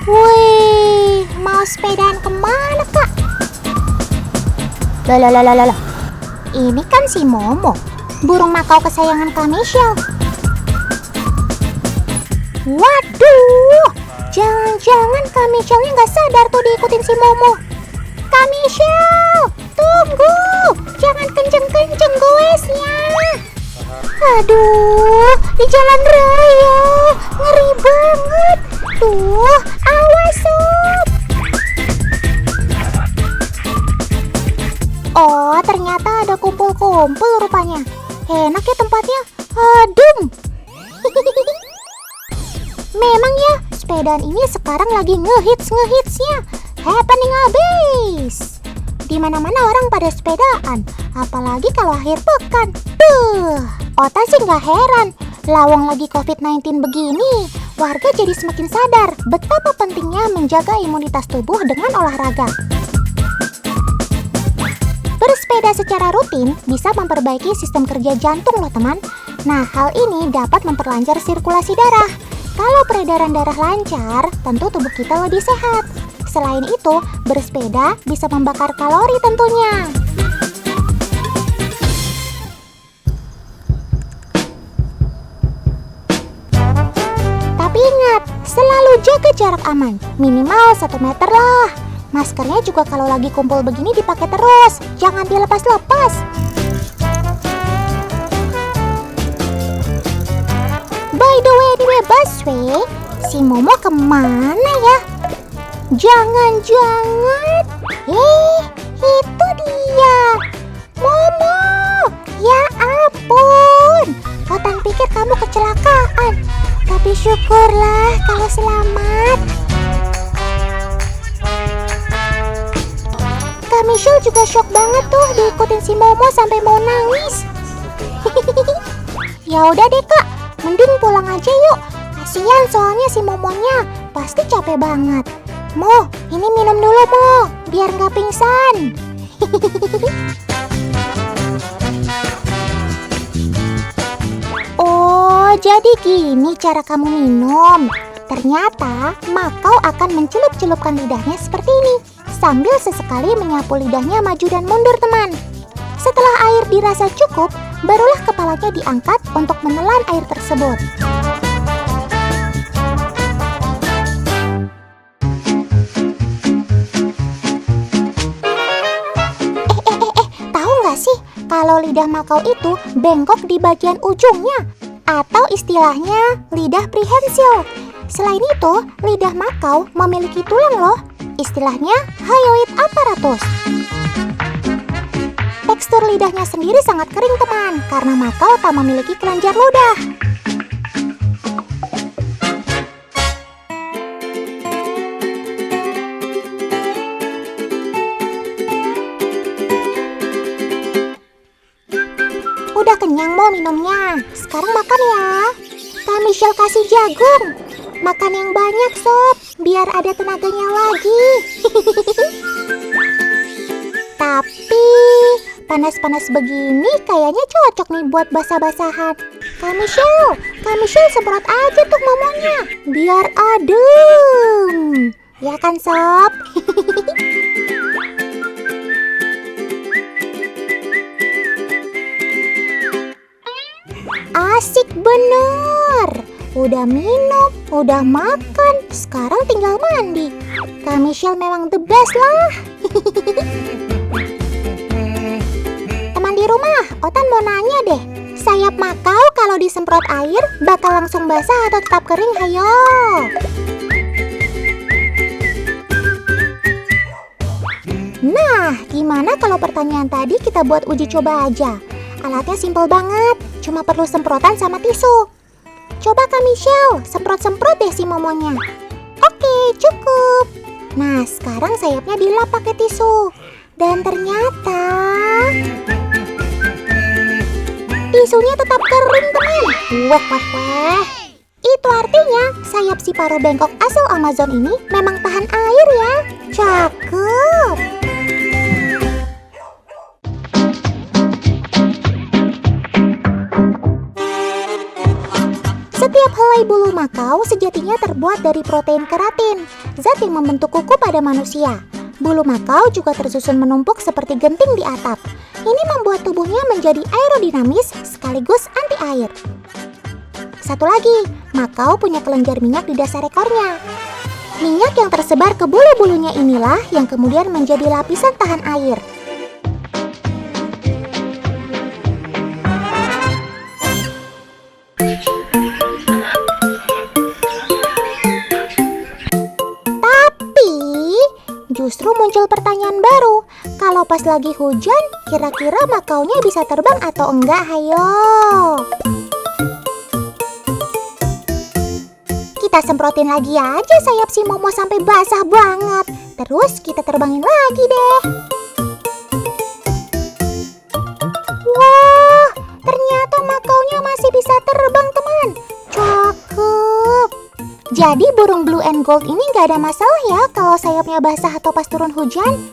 Wih, mau sepedaan kemana, Kak? Loh. Ini kan si Momo, burung makau kesayangan Kak Michelle. Waduh, jangan-jangan Kak Michelle-nya nggak sadar tuh diikutin si Momo. Kak Michelle, tunggu, jangan kenceng-kenceng goesnya. Aduh, di jalan raya, ngeri banget. Tuh, awas sob. Oh, ternyata ada kumpul-kumpul rupanya. Enak ya tempatnya, adem. Memang ya, sepedaan ini sekarang lagi ngehitsnya. Happening abis. Di mana-mana orang pada sepedaan, apalagi kalau akhir pekan. Ota sih nggak heran. Lawang lagi COVID-19 begini, warga jadi semakin sadar betapa pentingnya menjaga imunitas tubuh dengan olahraga. Bersepeda secara rutin bisa memperbaiki sistem kerja jantung loh teman. Nah, hal ini dapat memperlancar sirkulasi darah. Kalau peredaran darah lancar, tentu tubuh kita lebih sehat. Selain itu, bersepeda bisa membakar kalori tentunya. Tapi ingat, selalu jaga jarak aman, minimal 1 meter lah. Maskernya juga kalau lagi kumpul begini dipakai terus, jangan dilepas-lepas. By the way, anyway, busway, si Momo kemana ya? Jangan-jangan, itu dia, Momo. Ya ampun, Otan pikir kamu kecelakaan, tapi syukurlah kalau selamat. Kak Michelle juga shock banget tuh diikutin si Momo sampai mau nangis. Ya udah deh Kak, mending pulang aja yuk. Kasian soalnya si Momonya pasti capek banget. Mo, ini minum dulu Mo, biar nggak pingsan. Oh, jadi gini cara kamu minum. Ternyata makau akan mencelup-celupkan lidahnya seperti ini, sambil sesekali menyapu lidahnya maju dan mundur teman. Setelah air dirasa cukup, barulah kepalanya diangkat untuk menelan air tersebut. Tahu nggak sih kalau lidah makau itu bengkok di bagian ujungnya, atau istilahnya lidah prehensil. Selain itu, lidah makau memiliki tulang loh, istilahnya hyoid apparatus. Tekstur lidahnya sendiri sangat kering teman, karena makau tak memiliki kelenjar ludah. Udah kenyang mau minumnya, sekarang makan ya. Kak Michelle kasih jagung, makan yang banyak sob, biar ada tenaganya lagi. Tapi panas-panas begini kayaknya cocok nih buat basah-basahan. Kak Michelle semprot aja tuh Momonya, biar adem. Ya kan sob? Asik bener. Udah minum, udah makan, sekarang tinggal mandi. Kak Michelle memang the best lah. Teman di rumah, Otan mau nanya deh, sayap makau kalau disemprot air bakal langsung basah atau tetap kering? Hayo. Nah, gimana kalau pertanyaan tadi kita buat uji coba aja? Alatnya simpel banget, cuma perlu semprotan sama tisu. Coba Kak Michelle, semprot-semprot deh si Momonya. Oke, cukup. Nah, sekarang sayapnya dilap pakai tisu. Dan ternyata tisunya tetap kering teman. Weh. Itu artinya sayap si paruh bengkok asal Amazon ini memang tahan air ya. Cakep. Setiap helai bulu makau sejatinya terbuat dari protein keratin, zat yang membentuk kuku pada manusia. Bulu makau juga tersusun menumpuk seperti genting di atap. Ini membuat tubuhnya menjadi aerodinamis sekaligus anti air. Satu lagi, makau punya kelenjar minyak di dasar ekornya. Minyak yang tersebar ke bulu-bulunya inilah yang kemudian menjadi lapisan tahan air. Justru muncul pertanyaan baru. Kalau pas lagi hujan, kira-kira makaunya bisa terbang atau enggak? Hayo. Kita semprotin lagi aja sayap si Momo sampai basah banget. Terus kita terbangin lagi deh. Wah, ternyata makaunya masih bisa terbang, teman. Cakep. Jadi burung blue and gold ini nggak ada masalah ya kalau sayapnya basah atau pas turun hujan?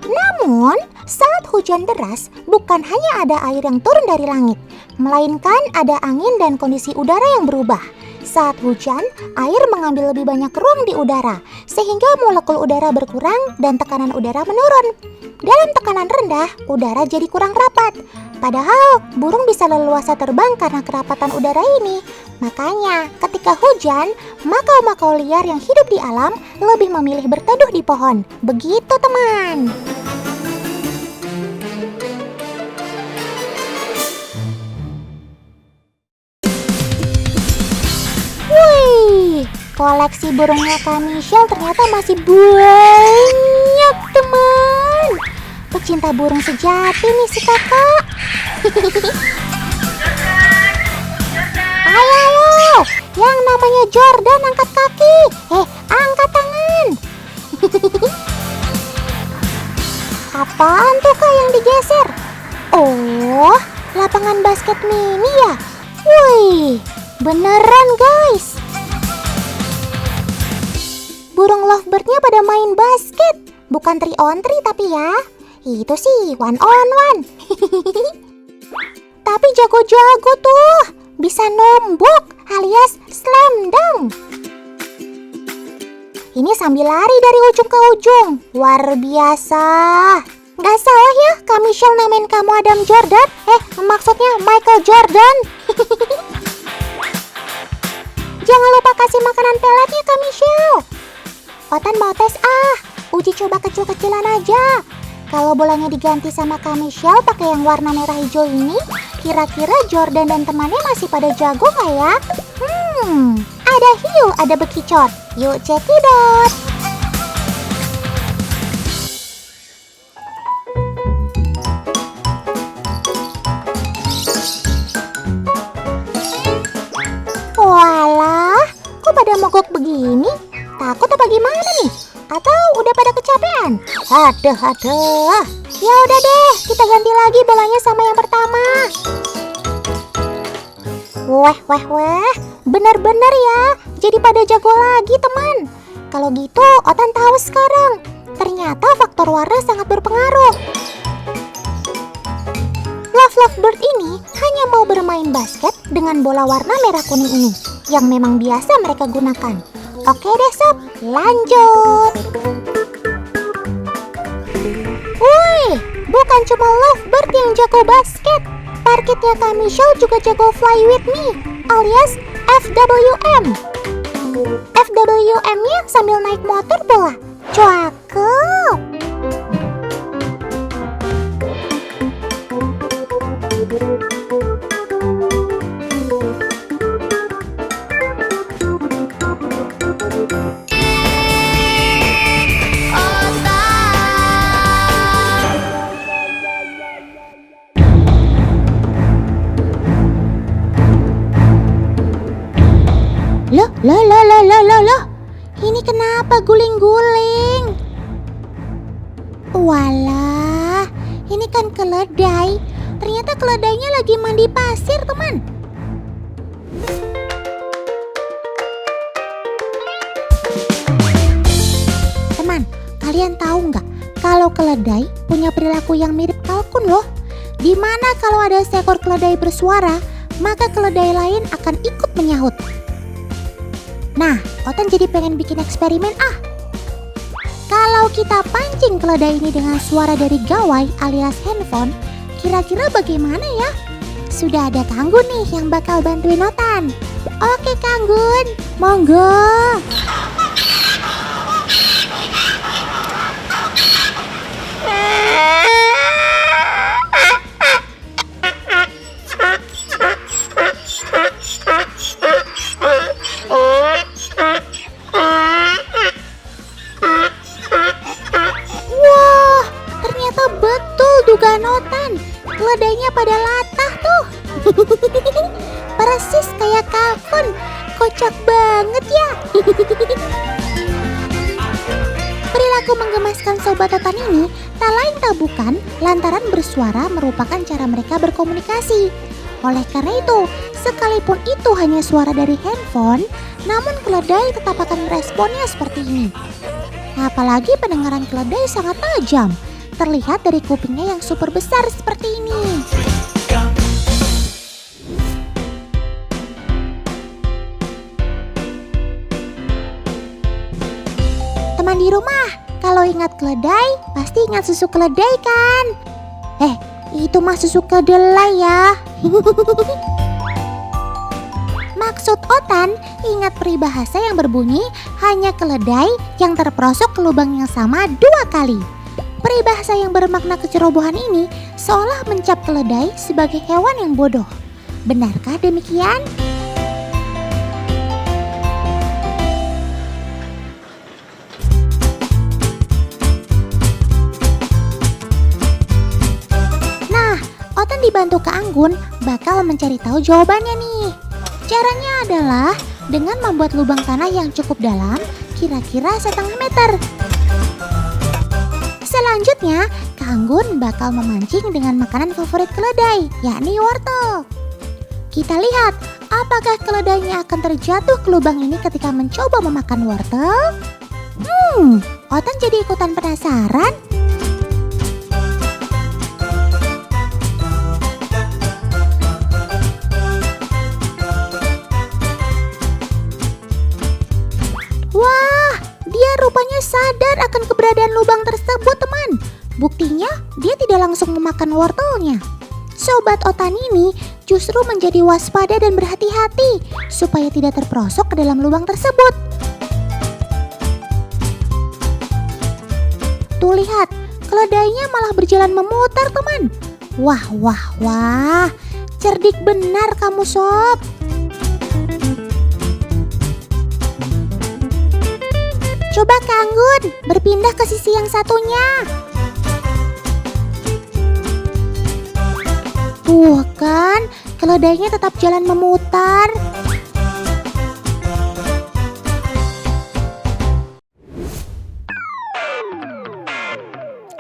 Namun, saat hujan deras, bukan hanya ada air yang turun dari langit, melainkan ada angin dan kondisi udara yang berubah. Saat hujan, air mengambil lebih banyak ruang di udara, sehingga molekul udara berkurang dan tekanan udara menurun. Dalam tekanan rendah, udara jadi kurang rapat. Padahal, burung bisa leluasa terbang karena kerapatan udara ini. Makanya, ketika hujan, makau-makau liar yang hidup di alam lebih memilih berteduh di pohon. Begitu, teman. Wih, koleksi burungnya Kak Michelle ternyata masih banyak, teman. Pecinta burung sejati nih si kakak. Ayo, yang namanya Jordan angkat kaki. Angkat tangan. Apaan tuh Kak yang digeser? Oh, lapangan basket mini ya? Wih, beneran guys. Burung lovebird-nya pada main basket. Bukan 3-on-3 tapi ya. Itu sih 1-on-1. Tapi jago-jago tuh. Bisa nombok alias slam dunk. Ini sambil lari dari ujung ke ujung. Luar biasa. Gak salah ya Kak Michelle namain kamu Adam Jordan. Maksudnya Michael Jordan. Jangan lupa kasih makanan peletnya Kak Michelle. Otan mau tes uji coba kecil-kecilan aja. Kalau bolanya diganti sama Kak Michelle pakai yang warna merah hijau ini, kira-kira Jordan dan temannya masih pada jago nggak ya? Ada hiu, ada bekicot. Yuk cekidot. Walah, kok pada mogok begini? Takut apa gimana nih? Atau udah pada kecapean? Aduh. Ya udah deh, kita ganti lagi bolanya sama yang pertama. Weh, bener-bener ya. Jadi pada jago lagi teman. Kalau gitu, Otan tahu sekarang. Ternyata faktor warna sangat berpengaruh. Lovebird ini hanya mau bermain basket dengan bola warna merah kuning ini, yang memang biasa mereka gunakan. Oke deh sob, lanjut. Wih, bukan cuma lovebird yang jago basket. Parkitnya Kak Michelle juga jago fly with me, alias FWM. FWM-nya sambil naik motor bola. Cakep. Loh, ini kenapa guling-guling? Walah, ini kan keledai. Ternyata keledainya lagi mandi pasir, teman. Teman, kalian tahu nggak Kalau keledai punya perilaku yang mirip kalkun loh. Di mana kalau ada seekor keledai bersuara, maka keledai lain akan ikut menyahut. Nah, Otan jadi pengen bikin eksperimen ah. Kalau kita pancing keledai ini dengan suara dari gawai alias handphone, kira-kira bagaimana ya? Sudah ada Kanggun nih yang bakal bantuin Otan. Oke Kanggun, monggo. Wah, ternyata betul dugaan Otan. Keledainya pada latah tuh. Persis kayak kalkun. Kocak banget ya. Perilaku menggemaskan sobat Otan ini tak lain tak bukan lantaran bersuara merupakan cara mereka berkomunikasi. Oleh karena itu, sekalipun itu hanya suara dari handphone, namun keledai tetap akan meresponnya seperti ini. Apalagi pendengaran keledai sangat tajam, terlihat dari kupingnya yang super besar seperti ini. Teman di rumah, kalau ingat keledai, pasti ingat susu keledai kan? Itu mah susu kedelai ya. Maksud Otan, ingat peribahasa yang berbunyi hanya keledai yang terperosok ke lubang yang sama 2 kali. Peribahasa yang bermakna kecerobohan ini seolah mencap keledai sebagai hewan yang bodoh. Benarkah demikian? Otan dibantu Kak Anggun bakal mencari tahu jawabannya nih. Caranya adalah dengan membuat lubang tanah yang cukup dalam, kira-kira 1/2 meter. Selanjutnya, Kak Anggun bakal memancing dengan makanan favorit keledai, yakni wortel. Kita lihat, apakah keledainya akan terjatuh ke lubang ini ketika mencoba memakan wortel? Otan jadi ikutan penasaran. Wah, dia rupanya sadar akan keberadaan lubang tersebut, teman. Buktinya, dia tidak langsung memakan wortelnya. Sobat Otan ini justru menjadi waspada dan berhati-hati supaya tidak terperosok ke dalam lubang tersebut. Tuh lihat, keledainya malah berjalan memutar, teman. Wah, cerdik benar kamu sob. Coba Kanggun, berpindah ke sisi yang satunya. Tuh kan, keledainya tetap jalan memutar.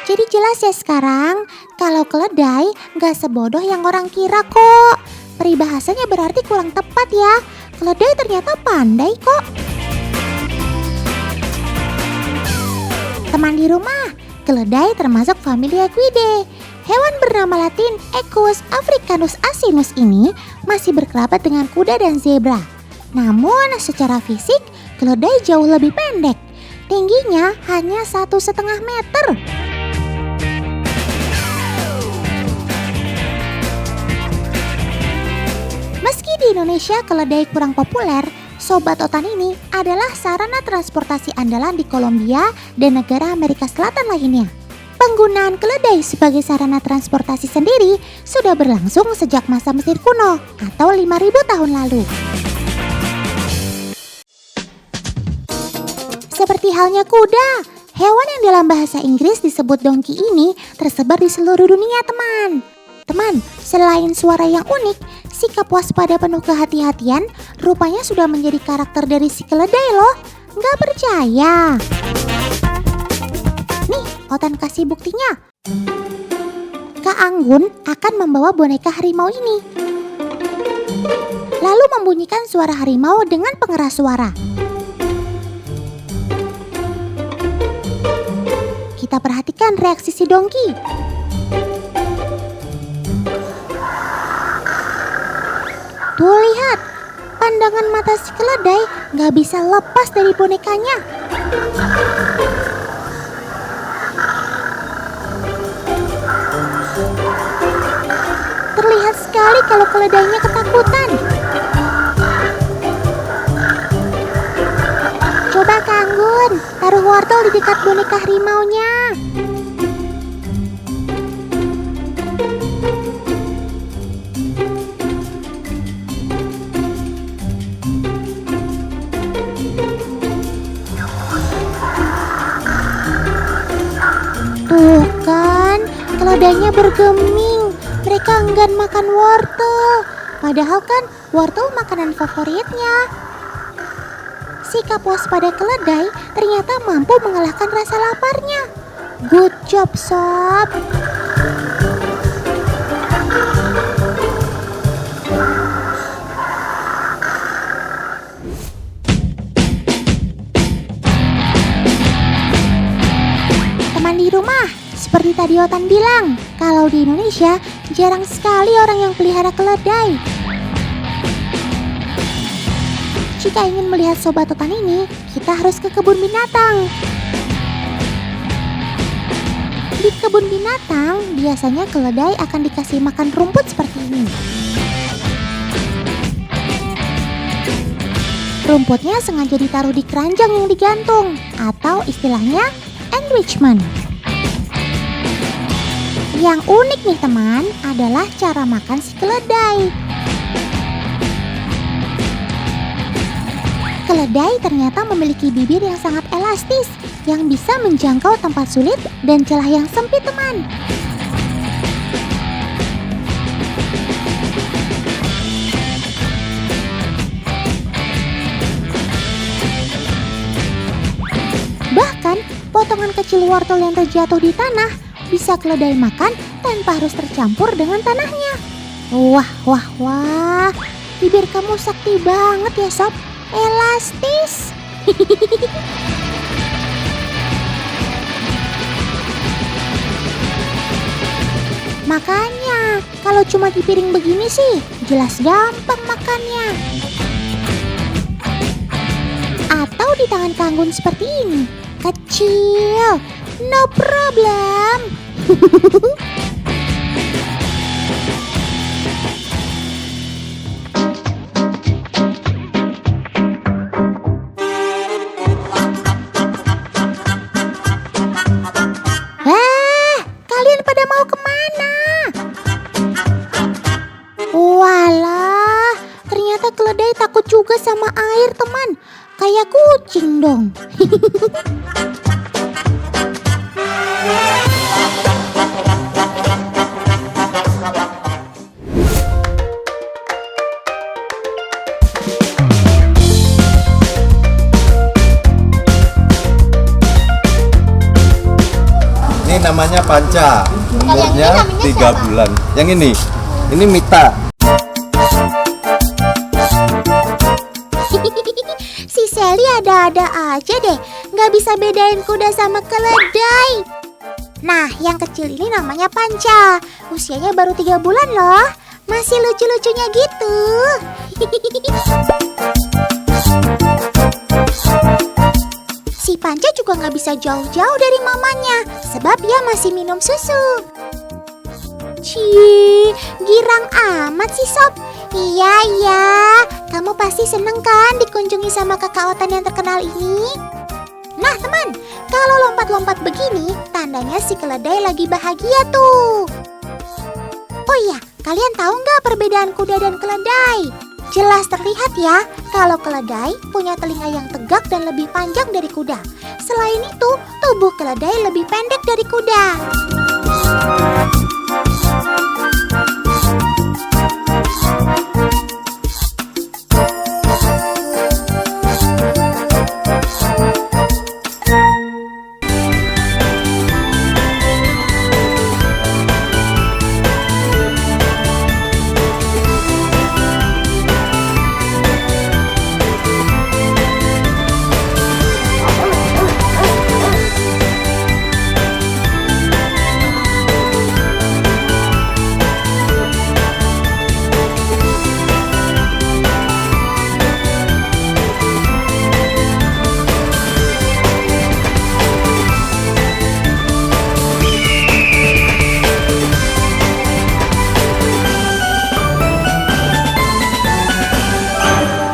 Jadi jelas ya sekarang, kalau keledai gak sebodoh yang orang kira kok. Peribahasanya berarti kurang tepat ya. Keledai ternyata pandai kok. Teman di rumah, keledai termasuk familia Equidae. Hewan bernama latin Equus africanus asinus ini masih berkerabat dengan kuda dan zebra. Namun secara fisik, keledai jauh lebih pendek. Tingginya hanya 1,5 meter. Meski di Indonesia keledai kurang populer, Sobat Otan ini adalah sarana transportasi andalan di Kolombia dan negara Amerika Selatan lainnya. Penggunaan keledai sebagai sarana transportasi sendiri sudah berlangsung sejak masa Mesir kuno atau 5.000 tahun lalu. Seperti halnya kuda, hewan yang dalam bahasa Inggris disebut donkey ini tersebar di seluruh dunia, teman. Teman, selain suara yang unik, sikap waspada penuh kehati-hatian rupanya sudah menjadi karakter dari si keledai loh. Nggak percaya? Nih, Otan kasih buktinya. Kak Anggun akan membawa boneka harimau ini. Lalu membunyikan suara harimau dengan pengeras suara. kita perhatikan reaksi si Dongki. Tuh lihat, pandangan mata si keledai gak bisa lepas dari bonekanya. Terlihat sekali kalau keledainya ketakutan. Coba Kang Gun, taruh wortel di dekat boneka harimaunya. Tuh kan, keledainya bergeming. Mereka enggan makan wortel. Padahal kan wortel makanan favoritnya. Sikap waspada keledai ternyata mampu mengalahkan rasa laparnya. Good job, Sob. Teman di rumah, seperti tadi Otan bilang, kalau di Indonesia jarang sekali orang yang pelihara keledai. Jika ingin melihat Sobat Otan ini, kita harus ke kebun binatang. Di kebun binatang, biasanya keledai akan dikasih makan rumput seperti ini. Rumputnya sengaja ditaruh di keranjang yang digantung, atau istilahnya enrichment. Yang unik nih teman, adalah cara makan si keledai. Keledai ternyata memiliki bibir yang sangat elastis, yang bisa menjangkau tempat sulit dan celah yang sempit teman. Bahkan, potongan kecil wortel yang terjatuh di tanah bisa keledai makan tanpa harus tercampur dengan tanahnya. Wah, wah, wah. Bibir kamu sakti banget ya, Sob. Elastis. Makanya, kalau cuma di piring begini sih, jelas gampang makannya. Atau di tangan Kang Gun seperti ini, kecil, no problem. Kalian pada mau kemana? Walah, ternyata keledai takut juga sama air teman. Kayak kucing dong. Ini namanya Panca, umurnya 3 bulan. Yang ini Mita. Si Sally ada-ada aja deh, nggak bisa bedain kuda sama keledai. Nah, yang kecil ini namanya Panca. Usianya baru 3 bulan loh. Masih lucu-lucunya gitu. Si Panca juga nggak bisa jauh-jauh dari mamanya, sebab dia masih minum susu. Cih, girang amat sih Sob. Iya, kamu pasti seneng kan dikunjungi sama kakak Otan yang terkenal ini? Nah teman, kalau lompat-lompat begini, tandanya si keledai lagi bahagia tuh. Oh iya, kalian tahu nggak perbedaan kuda dan keledai? Jelas terlihat ya, kalau keledai punya telinga yang tegak dan lebih panjang dari kuda. Selain itu, tubuh keledai lebih pendek dari kuda.